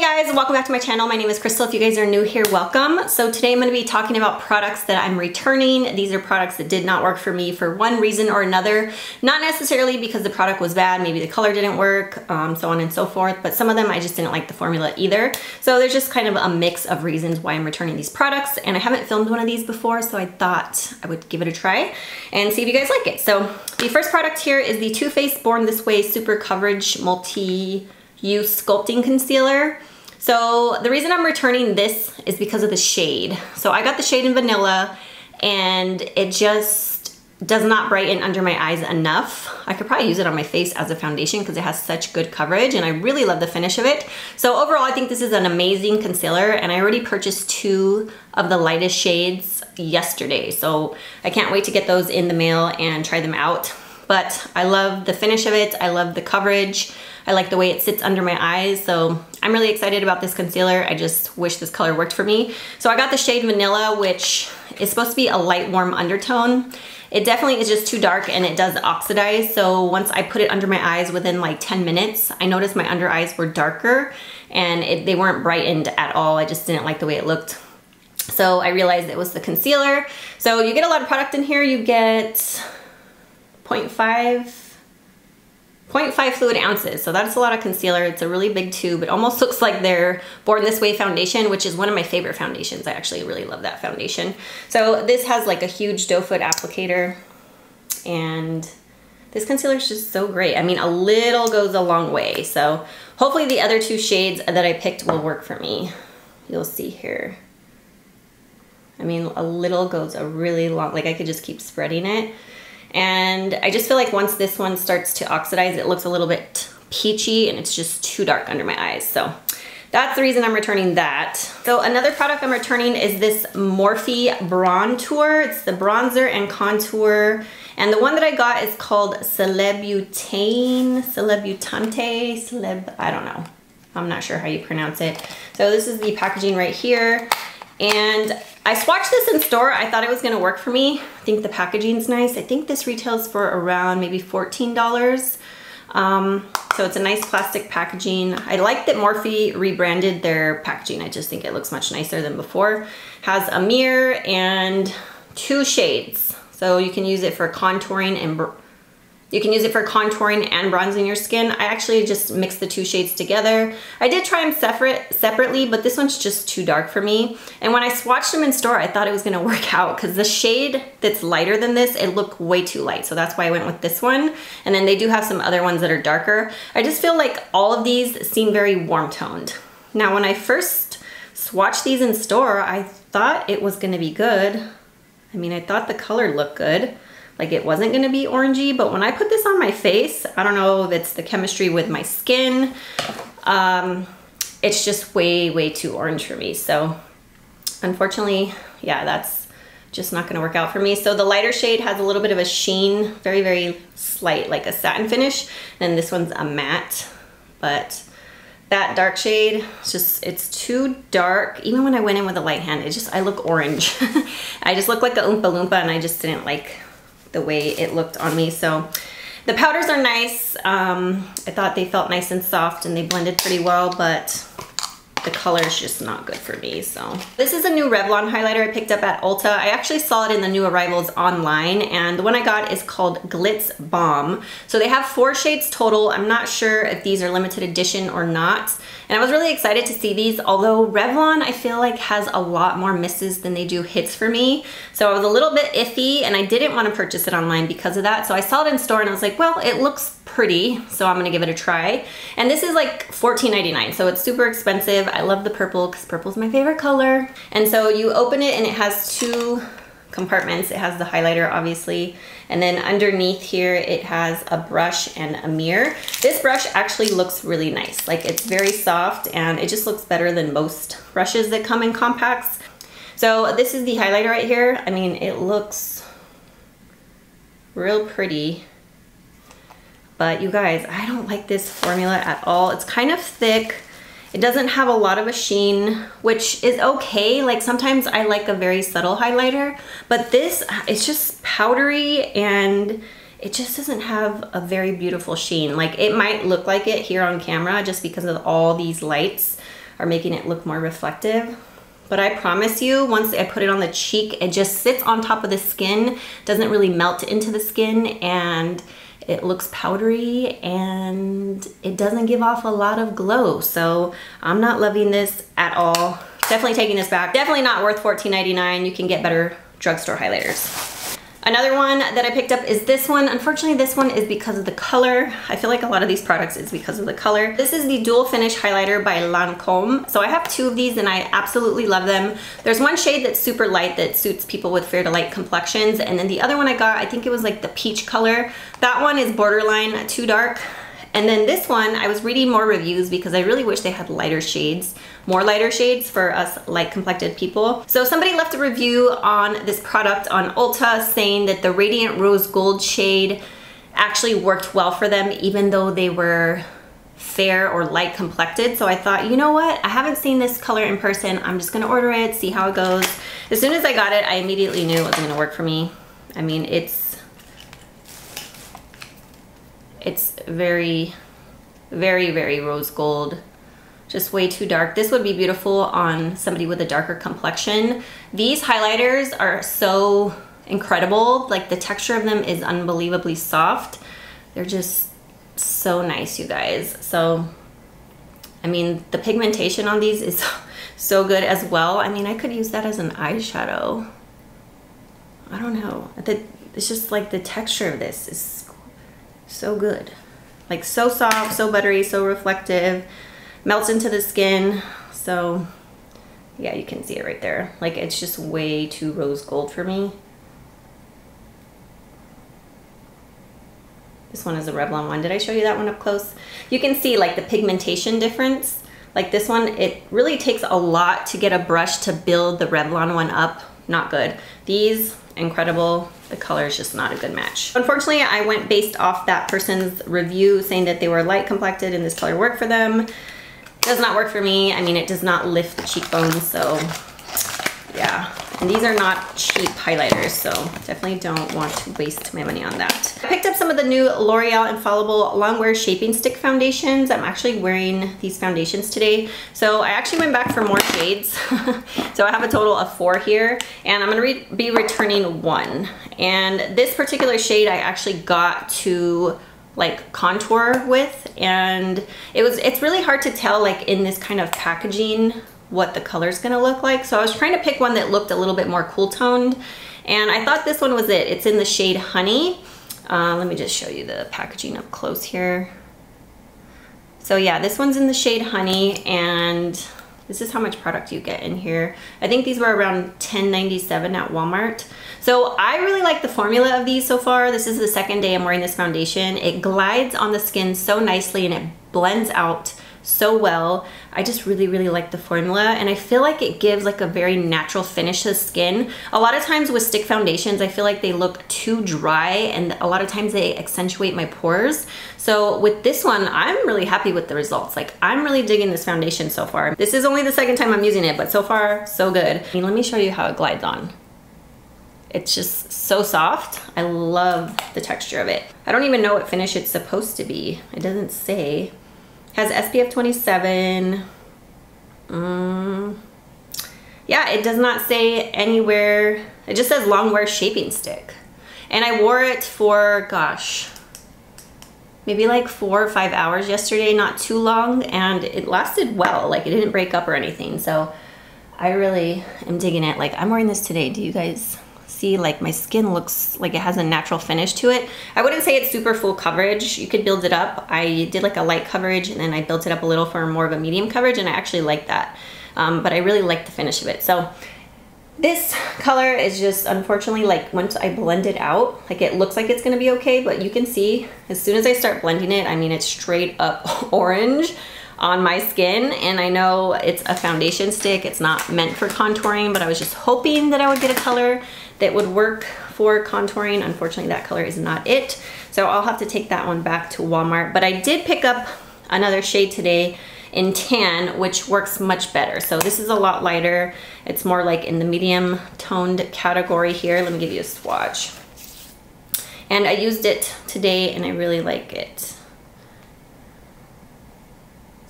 Hey guys, welcome back to my channel. My name is Krystal. If you guys are new here, welcome. So today I'm going to be talking about products that I'm returning. These are products that did not work for me for one reason or another. Not necessarily because the product was bad, maybe the color didn't work, so on and so forth, but some of them I just didn't like the formula either. So there's just kind of a mix of reasons why I'm returning these products, and I haven't filmed one of these before, so I thought I would give it a try and see if you guys like it. So the first product here is the Too Faced Born This Way Super Coverage Multi-Use Sculpting Concealer. So the reason I'm returning this is because of the shade. So I got the shade in Vanilla and it just does not brighten under my eyes enough. I could probably use it on my face as a foundation because it has such good coverage and I really love the finish of it. So overall, I think this is an amazing concealer, and I already purchased 2 of the lightest shades yesterday. So I can't wait to get those in the mail and try them out. But I love the finish of it. I love the coverage. I like the way it sits under my eyes. So I'm really excited about this concealer. I just wish this color worked for me. So I got the shade Vanilla, which is supposed to be a light warm undertone. It definitely is just too dark and it does oxidize. So once I put it under my eyes within like 10 minutes, I noticed my under eyes were darker and they weren't brightened at all. I just didn't like the way it looked. So I realized it was the concealer. So you get a lot of product in here. You get 0.5 fluid ounces. So that's a lot of concealer. It's a really big tube. It almost looks like their Born This Way foundation, which is one of my favorite foundations. I actually really love that foundation. So this has like a huge doe foot applicator, and this concealer is just so great. I mean, a little goes a long way. So hopefully the other 2 shades that I picked will work for me. You'll see here. I mean, a little goes a really long, like I could just keep spreading it. And I just feel like once this one starts to oxidize, it looks a little bit peachy and it's just too dark under my eyes. So that's the reason I'm returning that. So another product I'm returning is this Morphe Bronzer. It's the bronzer and contour. And the one that I got is called Celebutante, I don't know. I'm not sure how you pronounce it. So this is the packaging right here. And I swatched this in store. I thought it was gonna work for me. I think the packaging's nice. I think this retails for around maybe $14. So it's a nice plastic packaging. I like that Morphe rebranded their packaging. I just think it looks much nicer than before. Has a mirror and 2 shades. So you can use it for contouring and bronzing your skin. I actually just mixed the 2 shades together. I did try them separately, but this one's just too dark for me. And when I swatched them in store, I thought it was gonna work out because the shade that's lighter than this, it looked way too light. So that's why I went with this one. And then they do have some other ones that are darker. I just feel like all of these seem very warm toned. Now, when I first swatched these in store, I thought it was gonna be good. I mean, I thought the color looked good. Like it wasn't gonna be orangey, but when I put this on my face, I don't know if it's the chemistry with my skin, it's just way too orange for me. So unfortunately, yeah, that's just not gonna work out for me. So the lighter shade has a little bit of a sheen, very slight, like a satin finish. And this one's a matte, but that dark shade, it's too dark. Even when I went in with a light hand, I look orange. I just look like a Oompa Loompa, and I just didn't like the way it looked on me. So the powders are nice. I thought they felt nice and soft and they blended pretty well, but the color is just not good for me. So this is a new Revlon highlighter I picked up at Ulta. I actually saw it in the new arrivals online, and the one I got is called Glitz Bomb. So they have 4 shades total. I'm not sure if these are limited edition or not. And I was really excited to see these, although Revlon I feel like has a lot more misses than they do hits for me. So I was a little bit iffy and I didn't want to purchase it online because of that. So I saw it in store and I was like, well, it looks pretty, so I'm gonna give it a try. And this is like $14.99, so it's super expensive. I love the purple because purple's my favorite color. And so you open it and it has 2 compartments. It has the highlighter, obviously, and then underneath here it has a brush and a mirror. This brush actually looks really nice. Like, it's very soft and it just looks better than most brushes that come in compacts. So this is the highlighter right here. I mean, it looks real pretty, but you guys, I don't like this formula at all. It's kind of thick. It doesn't have a lot of a sheen, which is okay. Like sometimes I like a very subtle highlighter, but this, it's just powdery and it just doesn't have a very beautiful sheen. Like it might look like it here on camera just because of all these lights, are making it look more reflective. But I promise you, once I put it on the cheek, it just sits on top of the skin, doesn't really melt into the skin, and it looks powdery and it doesn't give off a lot of glow. So I'm not loving this at all. Definitely taking this back. Definitely not worth $14.99. You can get better drugstore highlighters. Another one that I picked up is this one. Unfortunately, this one is because of the color. I feel like a lot of these products is because of the color. This is the Dual Finish Highlighter by Lancôme. So I have two of these and I absolutely love them. There's one shade that's super light that suits people with fair to light complexions. And then the other one I got, I think it was like the peach color. That one is borderline too dark. And then this one, I was reading more reviews because I really wish they had lighter shades, more lighter shades for us light complected people. So somebody left a review on this product on Ulta saying that the Radiant Rose Gold shade actually worked well for them even though they were fair or light complected. So I thought, you know what? I haven't seen this color in person. I'm just gonna order it, see how it goes. As soon as I got it, I immediately knew it wasn't gonna work for me. I mean, it's very, very, very rose gold. Just way too dark. This would be beautiful on somebody with a darker complexion. These highlighters are so incredible. Like the texture of them is unbelievably soft. They're just so nice, you guys. So, I mean, the pigmentation on these is so good as well. I mean, I could use that as an eyeshadow. I don't know. It's just like the texture of this is so good. Like so soft, so buttery, so reflective, melts into the skin. So yeah, you can see it right there. Like it's just way too rose gold for me. This one is a Revlon one. Did I show you that one up close? You can see like the pigmentation difference. Like this one, it really takes a lot to get a brush to build the Revlon one up. Not good. These, incredible. The color is just not a good match. Unfortunately, I went based off that person's review saying that they were light complected and this color worked for them. Does not work for me. I mean, it does not lift the cheekbones, so yeah. And these are not cheap highlighters, so definitely don't want to waste my money on that. I picked up some of the new L'Oreal Infallible Longwear Shaping Stick foundations. I'm actually wearing these foundations today. So I actually went back for more shades. So I have a total of 4 here, and I'm gonna be returning 1. And this particular shade I actually got to like contour with, and it's really hard to tell like in this kind of packaging what the color's gonna look like. So I was trying to pick one that looked a little bit more cool toned, and I thought this one was it. It's in the shade Honey. Let me just show you the packaging up close here. So yeah, this one's in the shade Honey, and this is how much product you get in here. I think these were around $10.97 at Walmart. So I really like the formula of these so far. This is the second day I'm wearing this foundation. It glides on the skin so nicely and it blends out so well. I just really, really like the formula, and I feel like it gives like a very natural finish to the skin. A lot of times with stick foundations, I feel like they look too dry, and a lot of times they accentuate my pores. So with this one, I'm really happy with the results. Like I'm really digging this foundation so far. This is only the second time I'm using it, but so far, so good. I mean, let me show you how it glides on. It's just so soft. I love the texture of it. I don't even know what finish it's supposed to be. It doesn't say. Has SPF 27. Yeah, it does not say anywhere. It just says Longwear Shaping Stick. And I wore it for, gosh, maybe like 4 or 5 hours yesterday, not too long, and it lasted well. Like it didn't break up or anything. So I really am digging it. Like I'm wearing this today. Do you guys see? Like my skin looks like it has a natural finish to it. I wouldn't say it's super full coverage. You could build it up. I did like a light coverage and then I built it up a little for more of a medium coverage, and I actually like that. But I really like the finish of it. So this color is just, unfortunately, like once I blend it out, like it looks like it's gonna be okay, but you can see as soon as I start blending it, I mean, it's straight up orange on my skin. And I know it's a foundation stick, it's not meant for contouring, but I was just hoping that I would get a color that would work for contouring. Unfortunately, that color is not it. So I'll have to take that one back to Walmart. But I did pick up another shade today in tan, which works much better. So this is a lot lighter. It's more like in the medium toned category here. Let me give you a swatch. And I used it today and I really like it.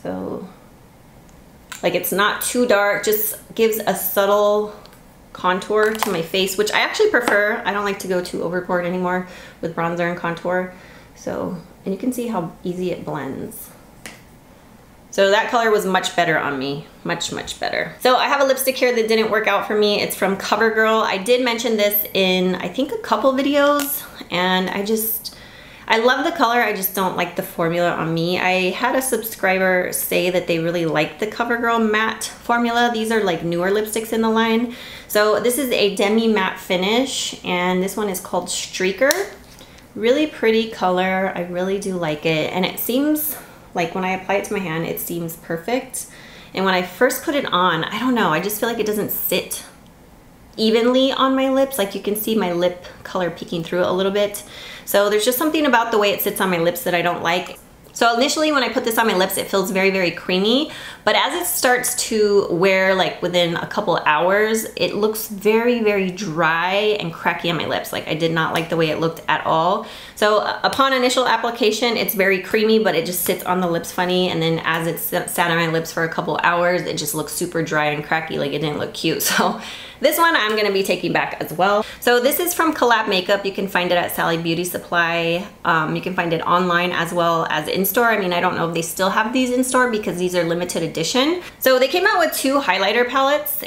So Like it's not too dark, just gives a subtle contour to my face, which I actually prefer. I don't like to go too overboard anymore with bronzer and contour. So, and you can see how easy it blends. So that color was much better on me, much, much better. So I have a lipstick here that didn't work out for me. It's from Covergirl. I did mention this in, I think, a couple videos, and I love the color, I just don't like the formula on me. I had a subscriber say that they really liked the Covergirl matte formula. These are like newer lipsticks in the line. So this is a demi matte finish, and this one is called Streaker. Really pretty color, I really do like it, and it seems like when I apply it to my hand, it seems perfect. And when I first put it on, I don't know, I just feel like it doesn't sit evenly on my lips. Like you can see my lip color peeking through a little bit. So there's just something about the way it sits on my lips that I don't like. So initially when I put this on my lips, it feels very, very creamy, but as it starts to wear, like within a couple hours, it looks very, very dry and cracky on my lips. Like I did not like the way it looked at all. So upon initial application, it's very creamy, but it just sits on the lips funny. And then as it sat on my lips for a couple hours, it just looks super dry and cracky, like it didn't look cute. So this one I'm gonna be taking back as well. So this is from Collab Makeup. You can find it at Sally Beauty Supply. You can find it online as well as in-store. I mean, I don't know if they still have these in-store because these are limited edition. So they came out with 2 highlighter palettes.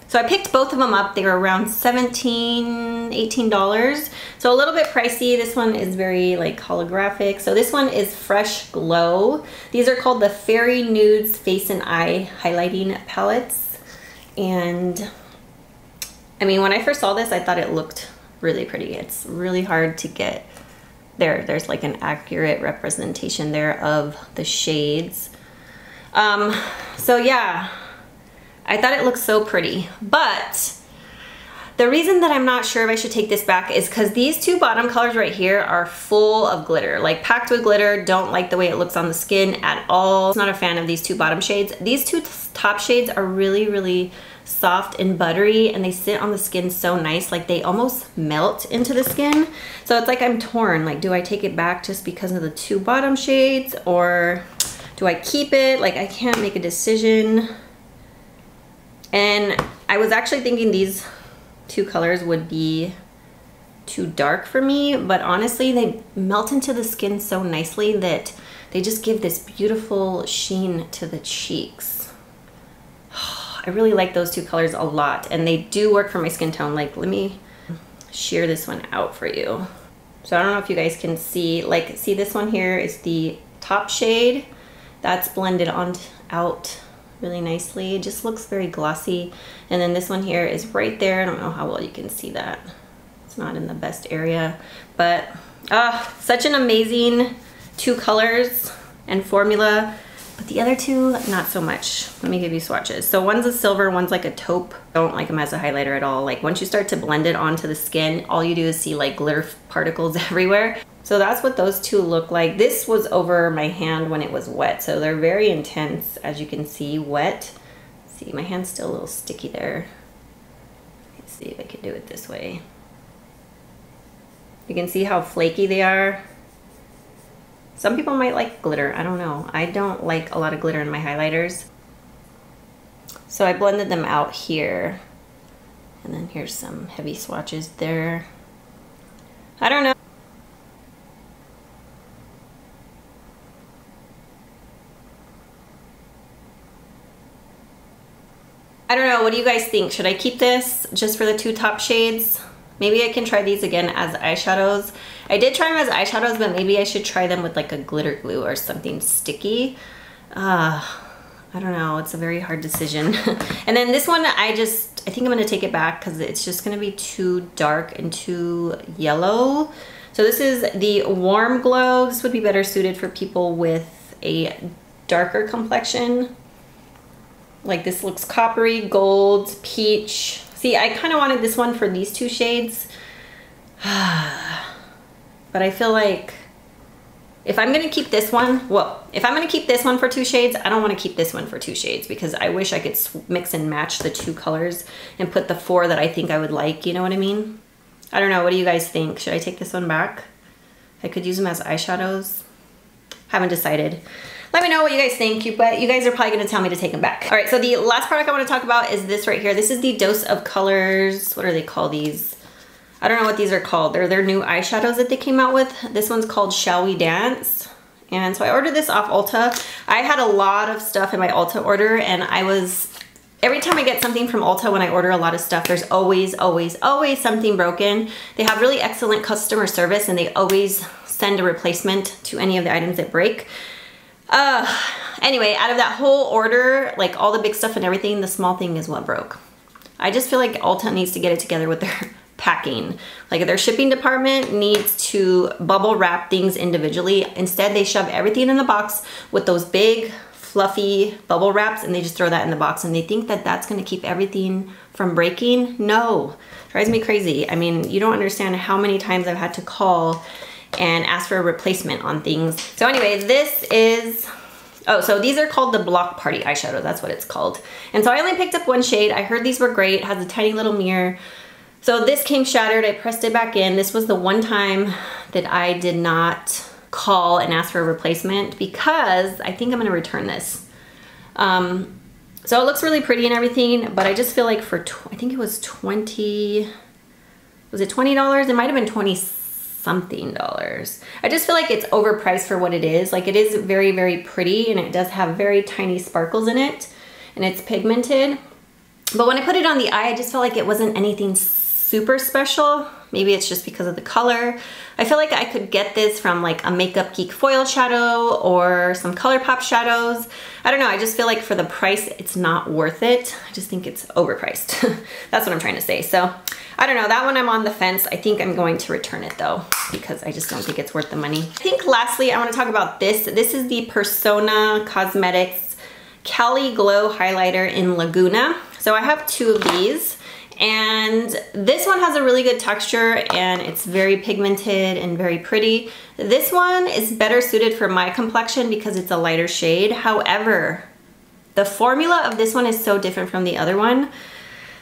So I picked both of them up. They were around $17, $18. So a little bit pricey. This one is very like holographic. So this one is Fresh Glow. These are called the Fairy Nudes Face and Eye Highlighting Palettes. And I mean, when I first saw this, I thought it looked really pretty. It's really hard to get there. There's like an accurate representation there of the shades. So yeah, I thought it looked so pretty, but the reason that I'm not sure if I should take this back is because these 2 bottom colors right here are full of glitter, like packed with glitter. Don't like the way it looks on the skin at all. Not a fan of these 2 bottom shades. These 2 top shades are really, really soft and buttery, and they sit on the skin so nice, like they almost melt into the skin. So it's like I'm torn, like do I take it back just because of the 2 bottom shades, or do I keep it? Like I can't make a decision. And I was actually thinking these 2 colors would be too dark for me, but honestly they melt into the skin so nicely that they just give this beautiful sheen to the cheeks. I really like those 2 colors a lot, and they do work for my skin tone. Like, let me sheer this one out for you. So I don't know if you guys can see, like, see this one here is the top shade. That's blended on out really nicely. It just looks very glossy. And then this one here is right there. I don't know how well you can see that. It's not in the best area, but such an amazing 2 colors and formula. But the other 2, not so much. Let me give you swatches. So one's a silver, one's like a taupe. Don't like them as a highlighter at all. Like once you start to blend it onto the skin, all you do is see like glitter particles everywhere. So that's what those 2 look like. This was over my hand when it was wet. So they're very intense, as you can see, wet. See, my hand's still a little sticky there. Let's see if I can do it this way. You can see how flaky they are. Some people might like glitter, I don't know. I don't like a lot of glitter in my highlighters. So I blended them out here. And then here's some heavy swatches there. I don't know. I don't know, what do you guys think? Should I keep this just for the 2 top shades? Maybe I can try these again as eyeshadows. I did try them as eyeshadows, but maybe I should try them with like a glitter glue or something sticky. I don't know, it's a very hard decision. And then this one, I think I'm gonna take it back because it's just gonna be too dark and too yellow. So this is the Warm Glow. This would be better suited for people with a darker complexion. Like this looks coppery, gold, peach. See, I kind of wanted this one for these 2 shades. But I feel like if I'm gonna keep this one, well, if I'm gonna keep this one for 2 shades, I don't wanna keep this one for 2 shades because I wish I could mix and match the 2 colors and put the 4 that I think I would like, you know what I mean? I don't know, what do you guys think? Should I take this one back? I could use them as eyeshadows. Haven't decided. let me know what you guys think, but you guys are probably gonna tell me to take them back. All right, so the last product I wanna talk about is this right here. This is the Dose of Colors, what are they called, these? I don't know what these are called. They're their new eyeshadows that they came out with. This one's called Shall We Dance? And so I ordered this off Ulta. I had a lot of stuff in my Ulta order, and every time I get something from Ulta when I order a lot of stuff, there's always something broken. They have really excellent customer service, and they always send a replacement to any of the items that break. Anyway, out of that whole order, like all the big stuff and everything, the small thing is what broke. I just feel like Ulta needs to get it together with their packing. Like their shipping department needs to bubble wrap things individually. Instead, they shove everything in the box with those big fluffy bubble wraps, and they just throw that in the box, and they think that that's going to keep everything from breaking. No, drives me crazy. I mean, you don't understand how many times I've had to call and ask for a replacement on things. So anyway, this is, oh, so these are called the Block Party eyeshadow. That's what it's called. And so I only picked up one shade. I heard these were great. It has a tiny little mirror. So this came shattered. I pressed it back in. This was the one time that I did not call and ask for a replacement because I think I'm gonna return this. So it looks really pretty and everything, but I just feel like for, I think it was 20, was it $20? It might've been 20 something dollars. I just feel like it's overpriced for what it is. Like it is very, very pretty, and it does have very tiny sparkles in it, and it's pigmented. But when I put it on the eye, I just felt like it wasn't anything super special. Maybe it's just because of the color. I feel like I could get this from like a Makeup Geek foil shadow or some ColourPop shadows. I don't know, I just feel like for the price, it's not worth it. I just think it's overpriced. That's what I'm trying to say. So I don't know, that one I'm on the fence. I think I'm going to return it though, because I just don't think it's worth the money. I think lastly, I wanna talk about this. This is the Persona Cosmetics Cali Glow Highlighter in Laguna. So I have two of these. And this one has a really good texture, and it's very pigmented and very pretty. This one is better suited for my complexion because it's a lighter shade. However, the formula of this one is so different from the other one.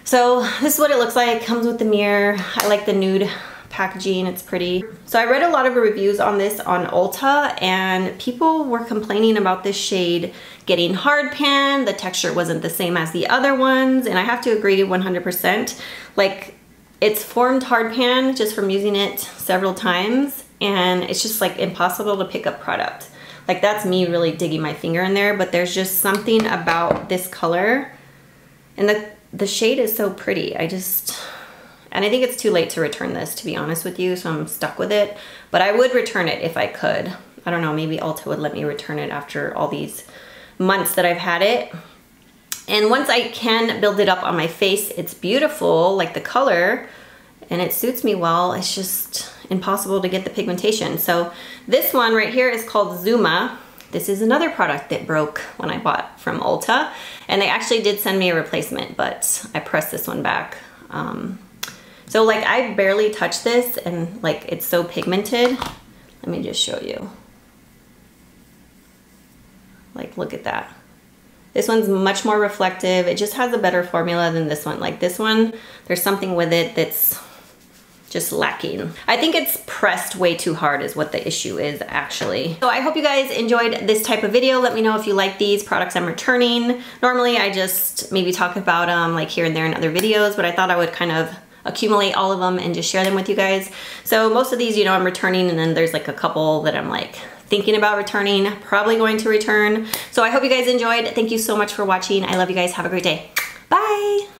So this is what it looks like. Comes with the mirror. I like the nude packaging, it's pretty. So I read a lot of reviews on this on Ulta, and people were complaining about this shade getting hard pan. The texture wasn't the same as the other ones, and I have to agree 100%. Like, it's formed hard pan just from using it several times, and it's just like impossible to pick up product. Like, that's me really digging my finger in there, but there's just something about this color, and the shade is so pretty. And I think it's too late to return this, to be honest with you, so I'm stuck with it. But I would return it if I could. I don't know, maybe Ulta would let me return it after all these months that I've had it. And once I can build it up on my face, it's beautiful, like the color, and it suits me well. It's just impossible to get the pigmentation. So this one right here is called Zuma. This is another product that broke when I bought from Ulta. And they actually did send me a replacement, but I pressed this one back. So like I barely touch this, and like it's so pigmented. Let me just show you. Like, look at that. This one's much more reflective. It just has a better formula than this one. Like this one, there's something with it that's just lacking. I think it's pressed way too hard is what the issue is actually. So I hope you guys enjoyed this type of video. Let me know if you like these products I'm returning. Normally I just maybe talk about them like here and there in other videos, but I thought I would kind of accumulate all of them and just share them with you guys. So most of these, you know, I'm returning, and then there's like a couple that I'm like thinking about returning, probably going to return. So I hope you guys enjoyed. Thank you so much for watching. I love you guys. Have a great day. Bye.